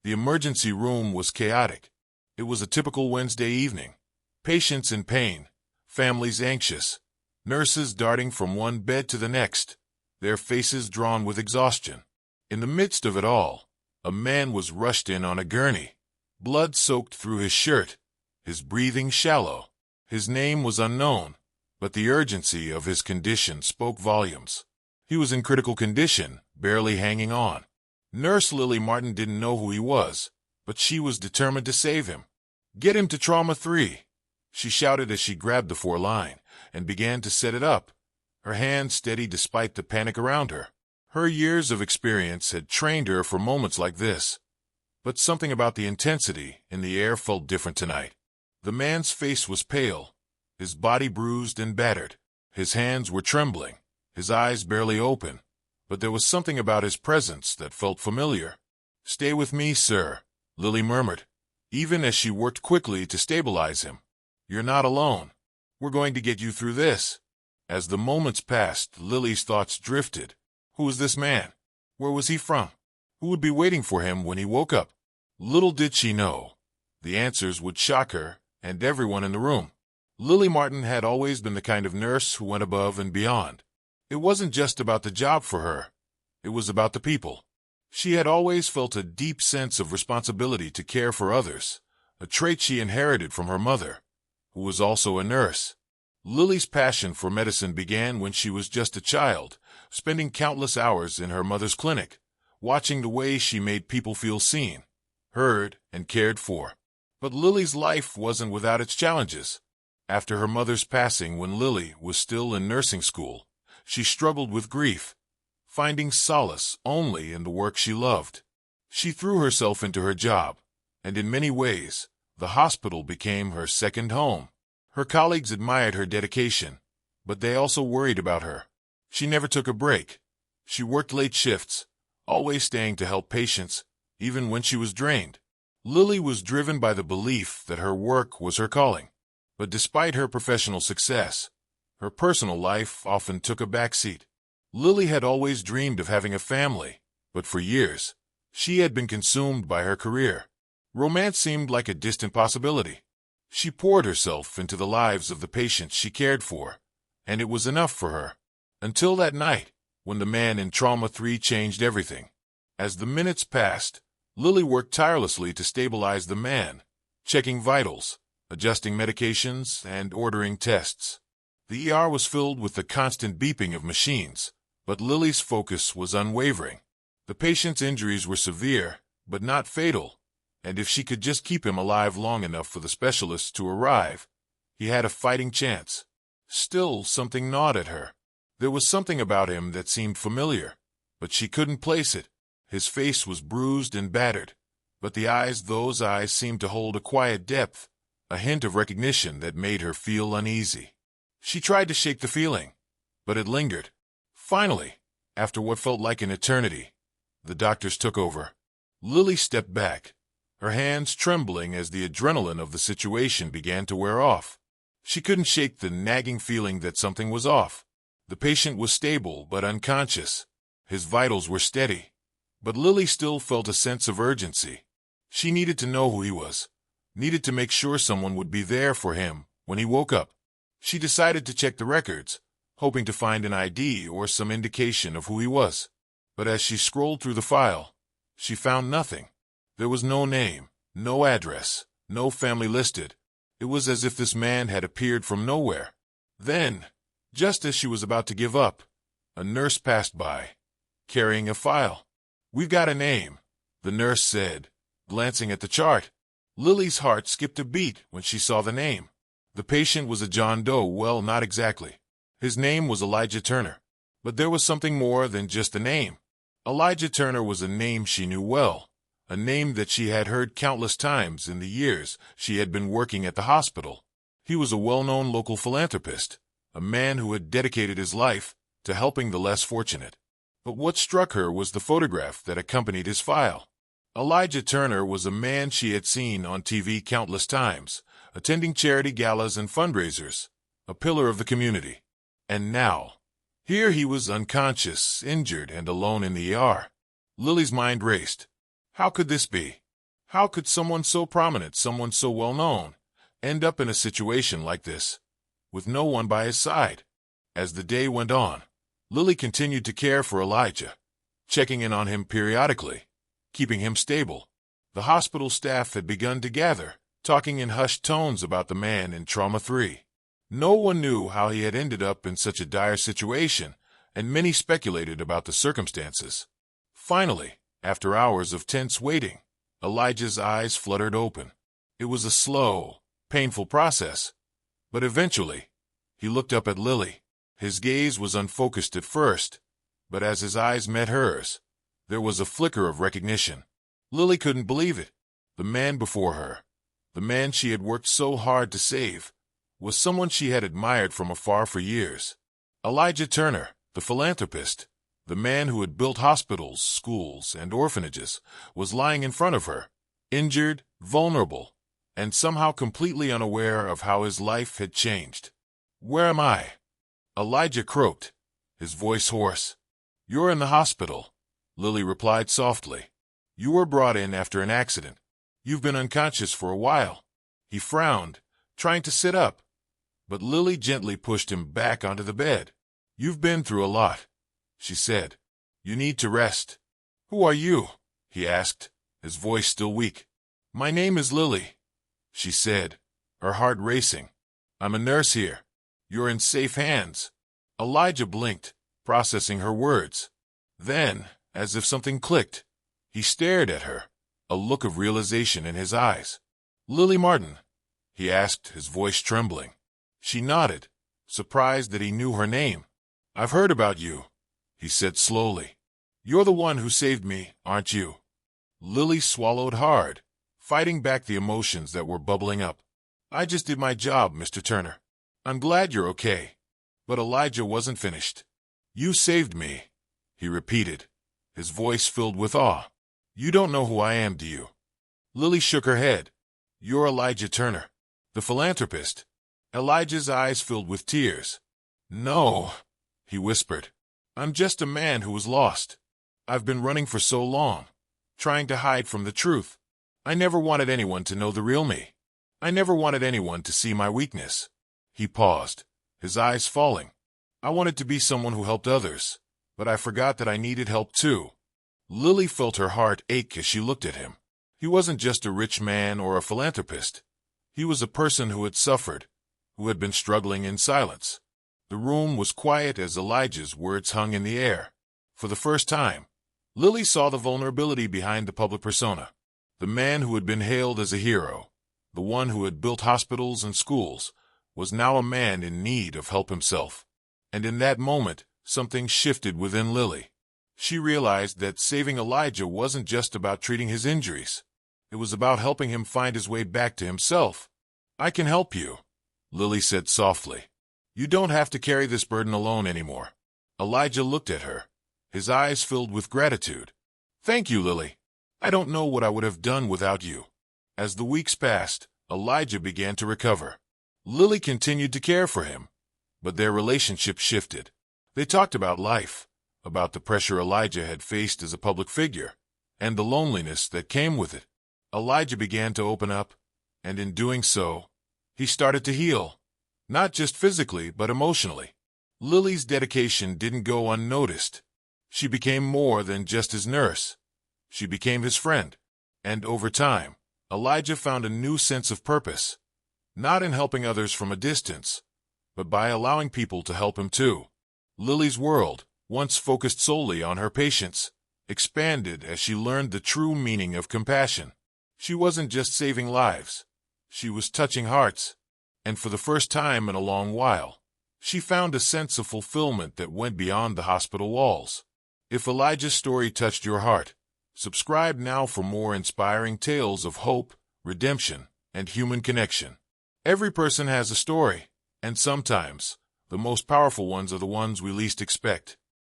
The emergency room was chaotic. It was a typical Wednesday evening. Patients in pain, families anxious, nurses darting from one bed to the next, their faces drawn with exhaustion. In the midst of it all, a man was rushed in on a gurney, blood soaked through his shirt, his breathing shallow. His name was unknown, but the urgency of his condition spoke volumes. He was in critical condition, barely hanging on. Nurse Lily Martin didn't know who he was, but she was determined to save him. "Get him to Trauma 3, she shouted as she grabbed the 4-line and began to set it up, her hand steady despite the panic around her. Her years of experience had trained her for moments like this, but something about the intensity in the air felt different tonight. The man's face was pale, his body bruised and battered. His hands were trembling, his eyes barely open, but there was something about his presence that felt familiar. "Stay with me, sir," Lily murmured, even as she worked quickly to stabilize him. "You're not alone. We're going to get you through this." As the moments passed, Lily's thoughts drifted. Who was this man? Where was he from? Who would be waiting for him when he woke up? Little did she know, the answers would shock her and everyone in the room. Lily Martin had always been the kind of nurse who went above and beyond. It wasn't just about the job for her. It was about the people. She had always felt a deep sense of responsibility to care for others, a trait she inherited from her mother, who was also a nurse. Lily's passion for medicine began when she was just a child, spending countless hours in her mother's clinic, watching the way she made people feel seen, heard, and cared for. But Lily's life wasn't without its challenges. After her mother's passing when Lily was still in nursing school, she struggled with grief, finding solace only in the work she loved. She threw herself into her job, and in many ways, the hospital became her second home. Her colleagues admired her dedication, but they also worried about her. She never took a break. She worked late shifts, always staying to help patients, even when she was drained. Lily was driven by the belief that her work was her calling. But despite her professional success, her personal life often took a backseat. Lily had always dreamed of having a family, but for years, she had been consumed by her career. Romance seemed like a distant possibility. She poured herself into the lives of the patients she cared for, and it was enough for her. Until that night, when the man in Trauma 3 changed everything. As the minutes passed, Lily worked tirelessly to stabilize the man, checking vitals, adjusting medications, and ordering tests. The ER was filled with the constant beeping of machines, but Lily's focus was unwavering. The patient's injuries were severe, but not fatal, and if she could just keep him alive long enough for the specialists to arrive, he had a fighting chance. Still, something gnawed at her. There was something about him that seemed familiar, but she couldn't place it. His face was bruised and battered, but those eyes seemed to hold a quiet depth, a hint of recognition that made her feel uneasy. She tried to shake the feeling, but it lingered. Finally, after what felt like an eternity, the doctors took over. Lily stepped back, her hands trembling as the adrenaline of the situation began to wear off. She couldn't shake the nagging feeling that something was off. The patient was stable but unconscious. His vitals were steady, but Lily still felt a sense of urgency. She needed to know who he was, needed to make sure someone would be there for him when he woke up. She decided to check the records, hoping to find an ID or some indication of who he was. But as she scrolled through the file, she found nothing. There was no name, no address, no family listed. It was as if this man had appeared from nowhere. Then, just as she was about to give up, a nurse passed by, carrying a file. "We've got a name," the nurse said, glancing at the chart. Lily's heart skipped a beat when she saw the name. The patient was a John Doe. Well, not exactly. His name was Elijah Turner. But there was something more than just a name. Elijah Turner was a name she knew well, a name that she had heard countless times in the years she had been working at the hospital. He was a well-known local philanthropist, a man who had dedicated his life to helping the less fortunate. But what struck her was the photograph that accompanied his file. Elijah Turner was a man she had seen on TV countless times, attending charity galas and fundraisers, a pillar of the community. And now, here he was unconscious, injured, and alone in the ER. Lily's mind raced. How could this be? How could someone so prominent, someone so well-known, end up in a situation like this, with no one by his side? As the day went on, Lily continued to care for Elijah, checking in on him periodically, keeping him stable. The hospital staff had begun to gather, talking in hushed tones about the man in Trauma 3. No one knew how he had ended up in such a dire situation, and many speculated about the circumstances. Finally, after hours of tense waiting, Elijah's eyes fluttered open. It was a slow, painful process, but eventually, he looked up at Lily. His gaze was unfocused at first, but as his eyes met hers, there was a flicker of recognition. Lily couldn't believe it. The man before her, the man she had worked so hard to save, was someone she had admired from afar for years. Elijah Turner, the philanthropist, the man who had built hospitals, schools, and orphanages, was lying in front of her, injured, vulnerable, and somehow completely unaware of how his life had changed. "Where am I?" Elijah croaked, his voice hoarse. "You're in the hospital," Lily replied softly. "You were brought in after an accident. You've been unconscious for a while." He frowned, trying to sit up, but Lily gently pushed him back onto the bed. "You've been through a lot," she said. "You need to rest." "Who are you?" he asked, his voice still weak. "My name is Lily," she said, her heart racing. "I'm a nurse here. You're in safe hands." Elijah blinked, processing her words. Then, as if something clicked, he stared at her, a look of realization in his eyes. "Lily Martin?" he asked, his voice trembling. She nodded, surprised that he knew her name. "I've heard about you," he said slowly. "You're the one who saved me, aren't you?" Lily swallowed hard, fighting back the emotions that were bubbling up. "I just did my job, Mr. Turner. I'm glad you're okay." But Elijah wasn't finished. "You saved me," he repeated, his voice filled with awe. "You don't know who I am, do you?" Lily shook her head. "You're Elijah Turner, the philanthropist." Elijah's eyes filled with tears. "No," he whispered. "I'm just a man who was lost. I've been running for so long, trying to hide from the truth. I never wanted anyone to know the real me. I never wanted anyone to see my weakness." He paused, his eyes falling. "I wanted to be someone who helped others, but I forgot that I needed help too." Lily felt her heart ache as she looked at him. He wasn't just a rich man or a philanthropist. He was a person who had suffered, who had been struggling in silence. The room was quiet as Elijah's words hung in the air. For the first time, Lily saw the vulnerability behind the public persona. The man who had been hailed as a hero, the one who had built hospitals and schools, was now a man in need of help himself. And in that moment, something shifted within Lily. She realized that saving Elijah wasn't just about treating his injuries. It was about helping him find his way back to himself. "I can help you," Lily said softly. "You don't have to carry this burden alone anymore." Elijah looked at her, his eyes filled with gratitude. "Thank you, Lily. I don't know what I would have done without you." As the weeks passed, Elijah began to recover. Lily continued to care for him, but their relationship shifted. They talked about life, about the pressure Elijah had faced as a public figure, and the loneliness that came with it. Elijah began to open up, and in doing so, he started to heal, not just physically but emotionally. Lily's dedication didn't go unnoticed. She became more than just his nurse. She became his friend, and over time, Elijah found a new sense of purpose, not in helping others from a distance, but by allowing people to help him too. Lily's world, once focused solely on her patients, expanded as she learned the true meaning of compassion. She wasn't just saving lives. She was touching hearts. And for the first time in a long while, she found a sense of fulfillment that went beyond the hospital walls. If Elijah's story touched your heart, subscribe now for more inspiring tales of hope, redemption, and human connection. Every person has a story, and sometimes, the most powerful ones are the ones we least expect.